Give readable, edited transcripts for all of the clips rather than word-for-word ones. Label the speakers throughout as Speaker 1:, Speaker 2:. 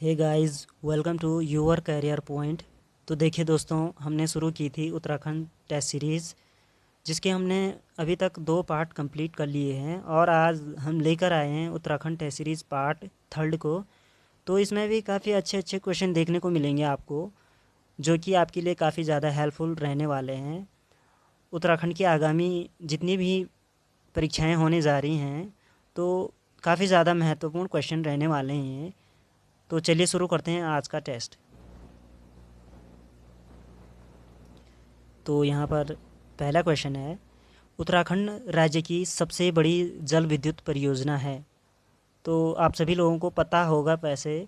Speaker 1: Hey guys, welcome to your career point. तो देखिए दोस्तों, हमने शुरू की थी उत्तराखंड टेस्ट सीरीज़, जिसके हमने अभी तक 2 पार्ट कंप्लीट कर लिए हैं और आज हम लेकर आए हैं Uttarakhand test series part third को। तो इसमें भी काफ़ी अच्छे अच्छे क्वेश्चन देखने को मिलेंगे आपको, जो कि आपके लिए काफ़ी ज़्यादा हेल्पफुल रहने वाले हैं। उत्तराखंड की आगामी जितनी भी परीक्षाएं होने जा रही हैं, तो काफ़ी ज़्यादा महत्वपूर्ण क्वेश्चन रहने वाले हैं। तो चलिए शुरू करते हैं आज का टेस्ट। तो यहाँ पर पहला क्वेश्चन है, उत्तराखंड राज्य की सबसे बड़ी जल विद्युत परियोजना है। तो आप सभी लोगों को पता होगा वैसे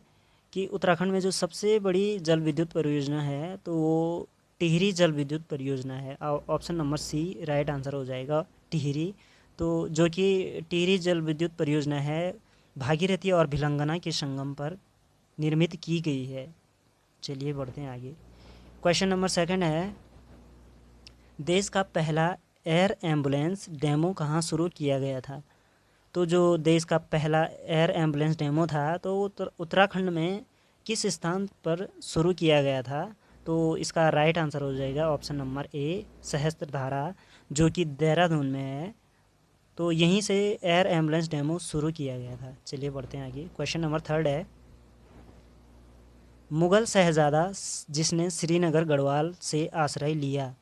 Speaker 1: कि उत्तराखंड में जो सबसे बड़ी जल विद्युत परियोजना है तो वो टिहरी जल विद्युत परियोजना है। Option number c right answer हो जाएगा, टिहरी। तो जो कि टिहरी जल विद्युत परियोजना है, भागीरथी और भिलंगना के संगम पर निर्मित की गई है। चलिए बढ़ते हैं आगे। क्वेश्चन नंबर सेकंड है, देश का पहला एयर एम्बुलेंस डेमो कहाँ शुरू किया गया था। तो जो देश का पहला एयर एम्बुलेंस डेमो था तो वो उत्तराखंड में किस स्थान पर शुरू किया गया था। तो इसका राइट आंसर हो जाएगा ऑप्शन नंबर ए, सहस्त्रधारा, जो कि देहरादून में है। तो यहीं से एयर एम्बुलेंस डेमो शुरू किया गया था। चलिए बढ़ते हैं आगे। क्वेश्चन नंबर थर्ड है, मुग़ल शहज़ादा जिसने श्रीनगर गढ़वाल से आश्रय लिया।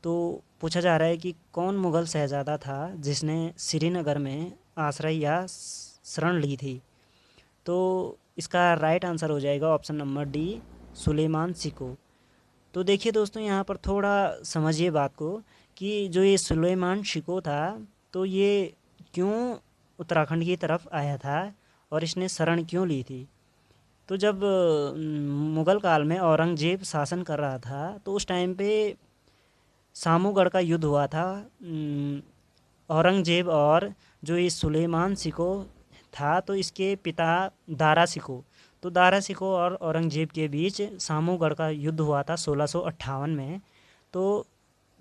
Speaker 1: तो पूछा जा रहा है कि कौन मुग़ल शहज़ादा था जिसने श्रीनगर में आश्रय या शरण ली थी। तो इसका राइट आंसर हो जाएगा ऑप्शन नंबर डी, सुलेमान सिको। तो देखिए दोस्तों, यहाँ पर थोड़ा समझिए बात को कि जो ये सुलेमान शिको था, तो ये क्यों उत्तराखंड की तरफ आया था और इसने शरण क्यों ली थी। तो जब मुग़ल काल में औरंगज़ेब शासन कर रहा था तो उस टाइम पे सामूगढ़ का युद्ध हुआ था। औरंगज़ेब और जो ये सुलेमान सिको था, तो इसके पिता दारा सिको, तो दारा सिको और औरंगज़ेब के बीच सामूगढ़ का युद्ध हुआ था 1658 में। तो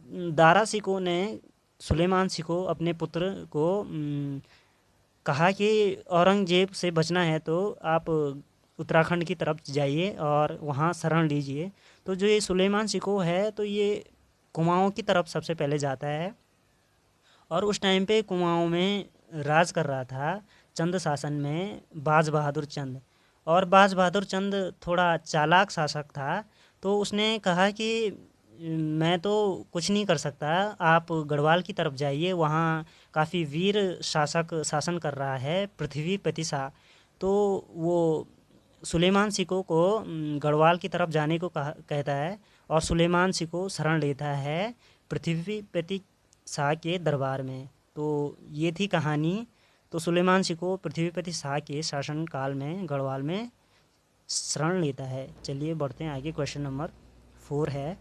Speaker 1: दारा सिको ने सुलेमान सिको अपने पुत्र को कहा कि औरंगज़ेब से बचना है तो आप उत्तराखंड की तरफ जाइए और वहाँ शरण लीजिए। तो जो ये सुलेमान सिको है तो ये कुमाऊँ की तरफ सबसे पहले जाता है और उस टाइम पे कुमाऊँ में राज कर रहा था चंद शासन में बाज बहादुर चंद। और बाज बहादुर चंद थोड़ा चालाक शासक था, तो उसने कहा कि मैं तो कुछ नहीं कर सकता, आप गढ़वाल की तरफ जाइए, वहाँ काफ़ी वीर शासक शासन कर रहा है पृथ्वीपति शाह। तो वो सुलेमान सिको को गढ़वाल की तरफ जाने को कहता है और सुलेमान सिको शरण लेता है पृथ्वीपति शाह के दरबार में। तो ये थी कहानी। तो सुलेमान सिको पृथ्वीपति शाह के शासनकाल में गढ़वाल में शरण लेता है। चलिए बढ़ते हैं आगे। क्वेश्चन नंबर 4 है,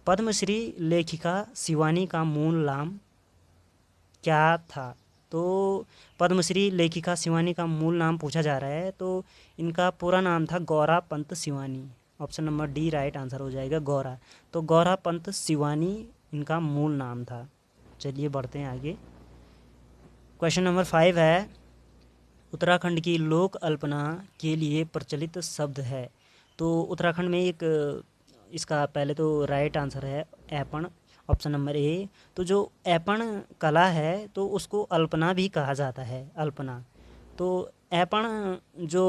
Speaker 1: पद्मश्री लेखिका शिवानी का मूल नाम क्या था। तो पद्मश्री लेखिका शिवानी का मूल नाम पूछा जा रहा है, तो इनका पूरा नाम था Gaura Pant Shivani. Option number D right answer हो जाएगा, गौरा। तो गौरा पंत शिवानी इनका मूल नाम था। चलिए बढ़ते हैं आगे। क्वेश्चन नंबर 5 है, उत्तराखंड की लोक अल्पना के लिए प्रचलित शब्द है। तो उत्तराखंड में एक इसका पहले तो राइट आंसर है ऐपण, ऑप्शन नंबर ए। तो जो ऐपण कला है तो उसको अल्पना भी कहा जाता है, अल्पना। तो ऐपण जो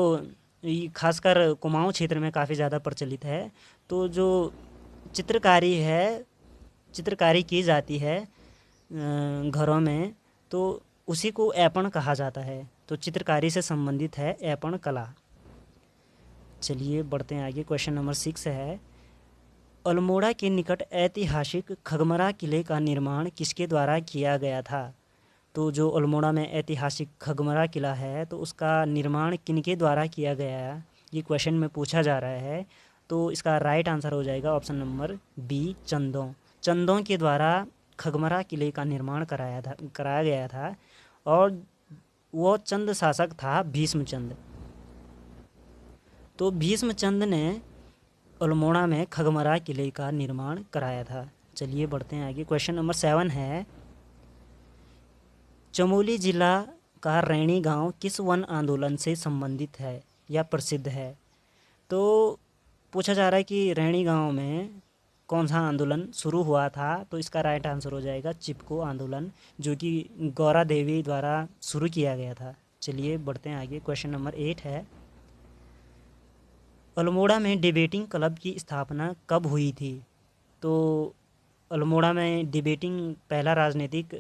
Speaker 1: खासकर कुमाऊं क्षेत्र में काफ़ी ज़्यादा प्रचलित है। तो जो चित्रकारी है, चित्रकारी की जाती है घरों में, तो उसी को ऐपण कहा जाता है। तो चित्रकारी से संबंधित है ऐपण कला। चलिए बढ़ते हैं आगे। क्वेश्चन नंबर 6 है, अल्मोड़ा के निकट ऐतिहासिक खगमरा किले का निर्माण किसके द्वारा किया गया था। तो जो अल्मोड़ा में ऐतिहासिक खगमरा किला है तो उसका निर्माण किनके द्वारा किया गया है, ये क्वेश्चन में पूछा जा रहा है। तो इसका राइट आंसर हो जाएगा ऑप्शन नंबर बी, चंदों। चंदों के द्वारा खगमरा किले का निर्माण कराया गया था और वो चंद शासक था भीष्मचंद। तो भीष्मचंद ने अल्मोड़ा में खगमरा किले का निर्माण कराया था। चलिए बढ़ते हैं आगे। क्वेश्चन नंबर 7 है, चमोली जिला का रैणी गांव किस वन आंदोलन से संबंधित है। या प्रसिद्ध है। तो पूछा जा रहा है कि रैणी गांव में कौन सा आंदोलन शुरू हुआ था, तो इसका राइट आंसर हो जाएगा चिपको आंदोलन, जो कि गौरा देवी द्वारा शुरू किया गया था। चलिए बढ़ते हैं आगे। क्वेश्चन नंबर 8 है, अल्मोड़ा में डिबेटिंग क्लब की स्थापना कब हुई थी? तो अल्मोड़ा में डिबेटिंग पहला राजनीतिक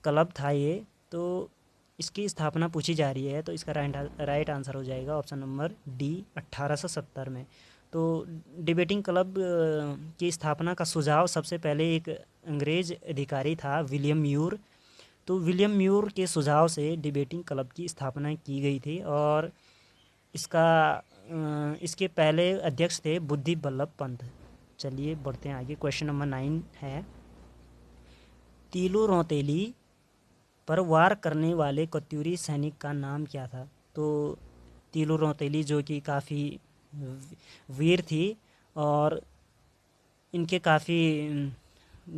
Speaker 1: क्लब था ये, तो इसकी स्थापना पूछी जा रही है, तो इसका राइट आंसर हो जाएगा ऑप्शन नंबर डी 1870 में। तो डिबेटिंग क्लब की स्थापना का सुझाव सबसे पहले एक अंग्रेज अधिकारी था विलियम म्यूर। तो विलियम म्यूर के सुझाव से डिबेटिंग क्लब की स्थापना की गई थी, और इसके पहले अध्यक्ष थे बुद्धि बल्लभ पंत। चलिए बढ़ते हैं आगे। क्वेश्चन नंबर 9 है, तीलू रौतेली पर वार करने वाले कत्यूरी सैनिक का नाम क्या था? तो तीलू रौतेली जो कि काफ़ी वीर थी, और इनके काफ़ी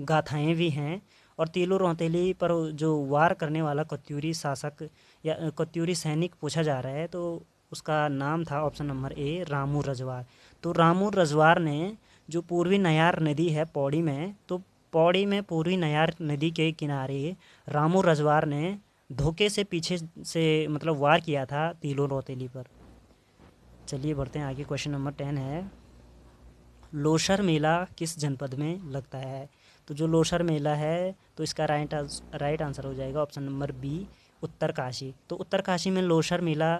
Speaker 1: गाथाएं भी हैं, और तीलू रौतेली पर जो वार करने वाला कत्यूरी शासक या कत्यूरी सैनिक पूछा जा रहा है, तो उसका नाम था ऑप्शन नंबर ए रामू रजवार। तो रामू रजवार ने जो पूर्वी नयार नदी है पौड़ी में, तो पौड़ी में पूर्वी नयार नदी के किनारे रामू रजवार ने धोखे से पीछे से मतलब वार किया था तीलू रौतेली पर। चलिए बढ़ते हैं आगे। क्वेश्चन नंबर 10 है, लोसर मेला किस जनपद में लगता है? तो जो लोसर मेला है, तो इसका राइट आंसर हो जाएगा ऑप्शन नंबर बी उत्तरकाशी। तो उत्तरकाशी में लोसर मेला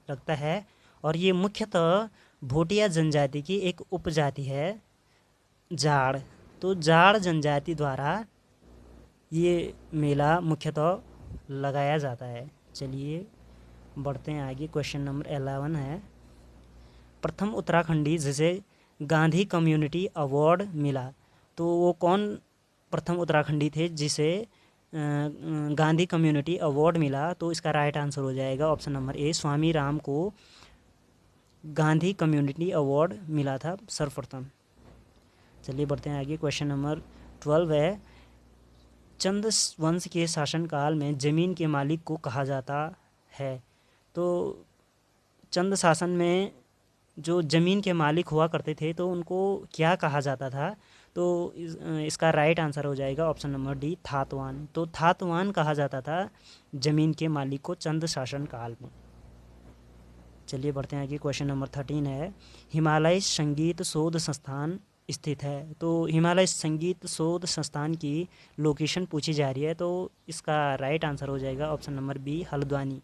Speaker 1: लगता है, और ये मुख्यतः भोटिया जनजाति की एक उपजाति है जाड़। तो जाड़ जनजाति द्वारा ये मेला मुख्यतः लगाया जाता है। चलिए बढ़ते हैं आगे। क्वेश्चन नंबर 11 है, प्रथम उत्तराखंडी जिसे गांधी कम्युनिटी अवार्ड मिला, तो वो कौन प्रथम उत्तराखंडी थे जिसे गांधी कम्युनिटी अवार्ड मिला? तो इसका राइट आंसर हो जाएगा ऑप्शन नंबर ए स्वामी राम को गांधी कम्युनिटी अवार्ड मिला था सर्वप्रथम। चलिए बढ़ते हैं आगे। क्वेश्चन नंबर 12 है, चंद वंश के शासनकाल में जमीन के मालिक को कहा जाता है? तो चंद शासन में जो ज़मीन के मालिक हुआ करते थे, तो उनको क्या कहा जाता था? तो इसका राइट आंसर हो जाएगा ऑप्शन नंबर डी थातवान। तो थातवान कहा जाता था ज़मीन के मालिक को चंद शासन काल में। चलिए बढ़ते हैं आगे। क्वेश्चन नंबर 13 है, हिमालय संगीत शोध संस्थान स्थित है? तो हिमालय संगीत शोध संस्थान की लोकेशन पूछी जा रही है, तो इसका राइट आंसर हो जाएगा ऑप्शन नंबर बी हल्द्वानी।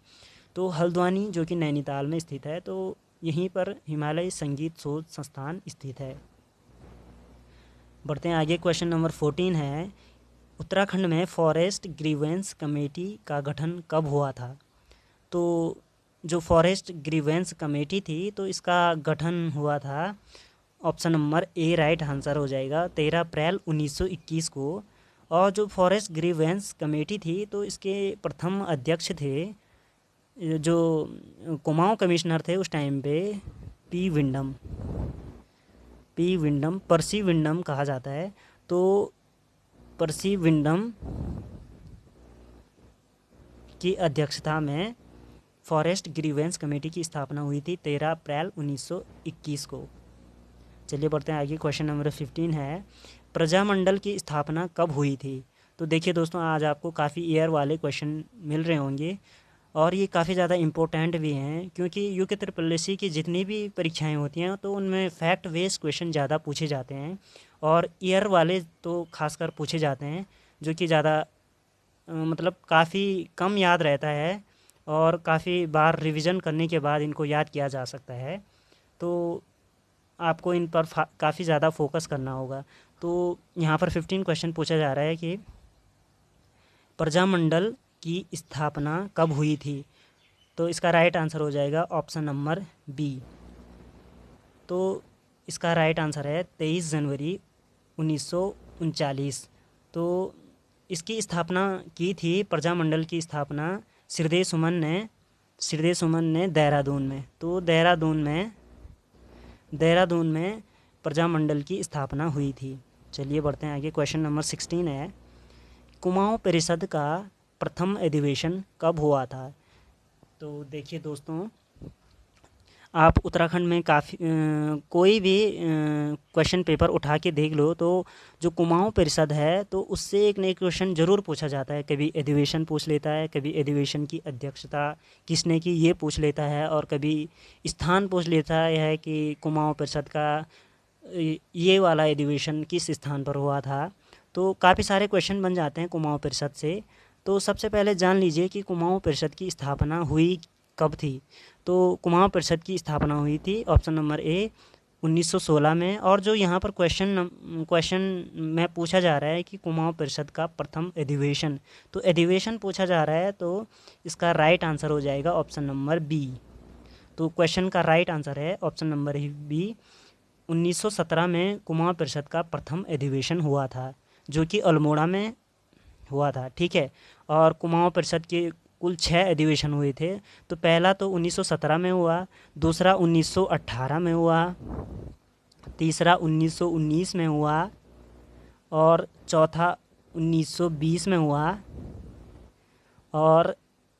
Speaker 1: तो हल्द्वानी जो कि नैनीताल में स्थित है, तो यहीं पर हिमालय संगीत शोध संस्थान स्थित है। बढ़ते हैं आगे। क्वेश्चन नंबर 14 है, उत्तराखंड में फॉरेस्ट ग्रीवेंस कमेटी का गठन कब हुआ था? तो जो फॉरेस्ट ग्रीवेंस कमेटी थी, तो इसका गठन हुआ था ऑप्शन नंबर ए राइट आंसर हो जाएगा 13 अप्रैल 1921 को। और जो फॉरेस्ट ग्रीवेंस कमेटी थी, तो इसके प्रथम अध्यक्ष थे जो कुमाऊं कमिश्नर थे उस टाइम पे पी विंडम पर्सी विंडम कहा जाता है। तो पर्सी विंडम की अध्यक्षता में फॉरेस्ट ग्रीवेंस कमेटी की स्थापना हुई थी 13 अप्रैल 1921 को। चलिए बढ़ते हैं आगे। क्वेश्चन नंबर 15 है, प्रजामंडल की स्थापना कब हुई थी? तो देखिए दोस्तों, आज आपको काफ़ी ईयर वाले क्वेश्चन मिल रहे होंगे, और ये काफ़ी ज़्यादा इम्पोर्टेंट भी हैं, क्योंकि यूके ट्रिपल की जितनी भी परीक्षाएं होती हैं, तो उनमें फैक्ट बेस्ड क्वेश्चन ज़्यादा पूछे जाते हैं, और ईयर वाले तो खासकर पूछे जाते हैं, जो कि ज़्यादा मतलब काफ़ी कम याद रहता है, और काफ़ी बार रिवीजन करने के बाद इनको याद किया जा सकता है। तो आपको इन पर काफ़ी ज़्यादा फोकस करना होगा। तो यहाँ पर 15 क्वेश्चन पूछा जा रहा है कि प्रजामंडल की स्थापना कब हुई थी? तो इसका राइट आंसर हो जाएगा ऑप्शन नंबर बी। तो इसका राइट आंसर है 23 जनवरी 1939। तो इसकी स्थापना की थी, प्रजामंडल की स्थापना श्रीदेव सुमन ने देहरादून में। तो देहरादून में प्रजामंडल की स्थापना हुई थी। चलिए बढ़ते हैं आगे। क्वेश्चन नंबर 16 है, कुमाऊं परिषद का प्रथम अधिवेशन कब हुआ था? तो देखिए दोस्तों, आप उत्तराखंड में काफ़ी कोई भी क्वेश्चन पेपर उठा के देख लो तो जो कुमाऊं परिषद है तो उससे एक न एक क्वेश्चन ज़रूर पूछा जाता है। कभी अधिवेशन पूछ लेता है, कभी अधिवेशन की अध्यक्षता किसने की ये पूछ लेता है, और कभी स्थान पूछ लेता है कि कुमाऊं परिषद का ये वाला अधिवेशन किस स्थान पर हुआ था। तो काफ़ी सारे क्वेश्चन बन जाते हैं कुमाऊं परिषद से। तो सबसे पहले जान लीजिए कि कुमाऊं परिषद की स्थापना हुई कब थी। तो कुमाऊं परिषद की स्थापना हुई थी ऑप्शन नंबर ए 1916 में। और जो यहाँ पर क्वेश्चन में पूछा जा रहा है कि कुमाऊं परिषद का प्रथम अधिवेशन, तो अधिवेशन पूछा जा रहा है, तो इसका राइट आंसर हो जाएगा ऑप्शन नंबर बी। तो क्वेश्चन का राइट आंसर है ऑप्शन नंबर बी। 1917 में कुमाऊं परिषद का प्रथम अधिवेशन हुआ था, जो कि अल्मोड़ा में हुआ था। ठीक है। और कुमाऊं परिषद के कुल 6 अधिवेशन हुए थे। तो पहला तो 1917 में हुआ, दूसरा 1918 में हुआ, तीसरा 1919 में हुआ, और चौथा 1920 में हुआ, और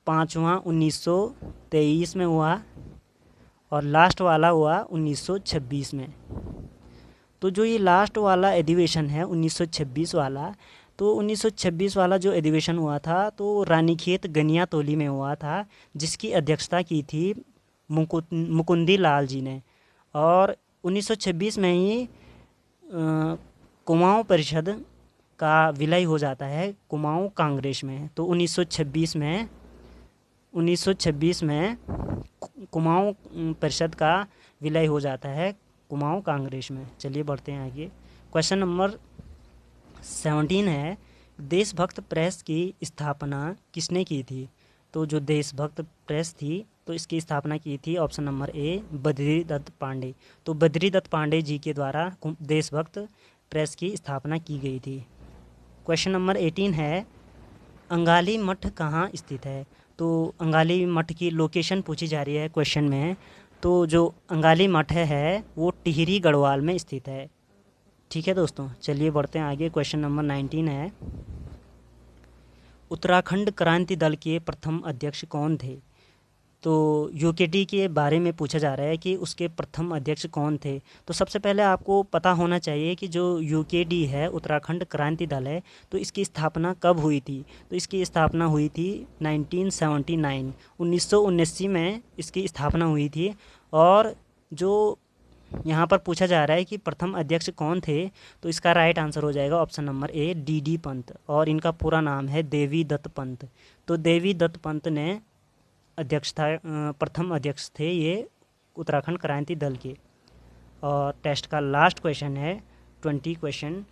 Speaker 1: पांचवा 1923 में हुआ, और लास्ट वाला हुआ 1926 में। तो जो ये लास्ट वाला अधिवेशन है 1926 वाला, तो 1926 वाला जो अधिवेशन हुआ था तो रानीखेत गनियातोली में हुआ था, जिसकी अध्यक्षता की थी मुकुंदी लाल जी ने। और 1926 में ही कुमाऊं परिषद का विलय हो जाता है कुमाऊं कांग्रेस में। तो 1926 में कुमाऊं परिषद का विलय हो जाता है कुमाऊं कांग्रेस में। चलिए बढ़ते हैं आगे। क्वेश्चन नंबर 17 है, देशभक्त प्रेस की स्थापना किसने की थी। तो जो देशभक्त प्रेस थी तो इसकी स्थापना की थी option number a Badri Dutt Pande. तो बद्री दत्त पांडे जी के द्वारा देशभक्त प्रेस की स्थापना की गई थी। क्वेश्चन नंबर 18 है, अंगाली मठ कहाँ स्थित है। तो अंगाली मठ की लोकेशन पूछी जा रही है क्वेश्चन में। तो जो अंगाली मठ है वो टिहरी गढ़वाल में स्थित है। ठीक है दोस्तों, चलिए बढ़ते हैं आगे। क्वेश्चन नंबर 19 है, उत्तराखंड क्रांति दल के प्रथम अध्यक्ष कौन थे। तो यूकेडी के बारे में पूछा जा रहा है कि उसके प्रथम अध्यक्ष कौन थे। तो सबसे पहले आपको पता होना चाहिए कि जो यूकेडी है उत्तराखंड क्रांति दल है, तो इसकी स्थापना कब हुई थी। तो इसकी स्थापना हुई थी 1979 में इसकी स्थापना हुई थी। और जो यहाँ पर पूछा जा रहा है कि प्रथम अध्यक्ष कौन थे, तो इसका राइट आंसर हो जाएगा option number A D Pant. और इनका पूरा नाम है देवी दत्त पंत। तो देवी दत्त पंत ने प्रथम अध्यक्ष थे ये उत्तराखंड क्रांति दल के। और टेस्ट का लास्ट क्वेश्चन है 20 क्वेश्चन,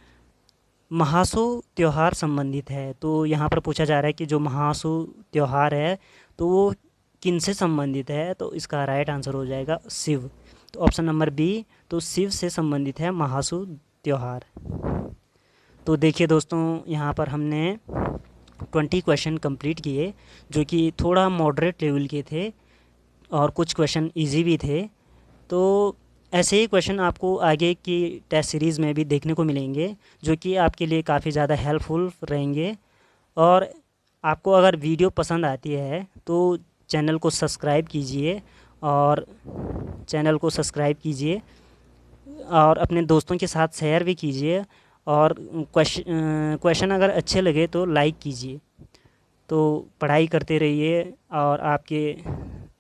Speaker 1: महासू त्यौहार संबंधित है। तो यहाँ पर पूछा जा रहा है कि जो महासू त्यौहार है तो वो किन से संबंधित है। तो इसका राइट आंसर हो जाएगा शिव। तो ऑप्शन नंबर बी, तो शिव से संबंधित है महासू त्यौहार। तो देखिए दोस्तों, यहाँ पर हमने 20 क्वेश्चन कंप्लीट किए, जो कि थोड़ा मॉडरेट लेवल के थे और कुछ क्वेश्चन इजी भी थे। तो ऐसे ही क्वेश्चन आपको आगे की टेस्ट सीरीज़ में भी देखने को मिलेंगे, जो कि आपके लिए काफ़ी ज़्यादा हेल्पफुल रहेंगे। और आपको अगर वीडियो पसंद आती है तो चैनल को सब्सक्राइब कीजिए और अपने दोस्तों के साथ शेयर भी कीजिए। और क्वेश्चन अगर अच्छे लगे तो लाइक कीजिए। तो पढ़ाई करते रहिए और आपके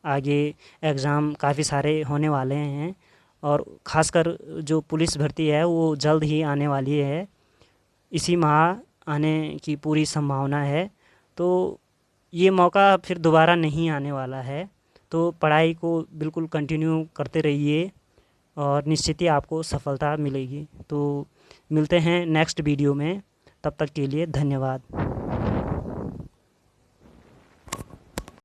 Speaker 1: आगे एग्ज़ाम काफ़ी सारे होने वाले हैं। और ख़ासकर जो पुलिस भर्ती है वो जल्द ही आने वाली है, इसी माह आने की पूरी संभावना है। तो ये मौका फिर दोबारा नहीं आने वाला है। तो पढ़ाई को बिल्कुल कंटिन्यू करते रहिए और निश्चित ही आपको सफलता मिलेगी। तो मिलते हैं नेक्स्ट वीडियो में, तब तक के लिए धन्यवाद।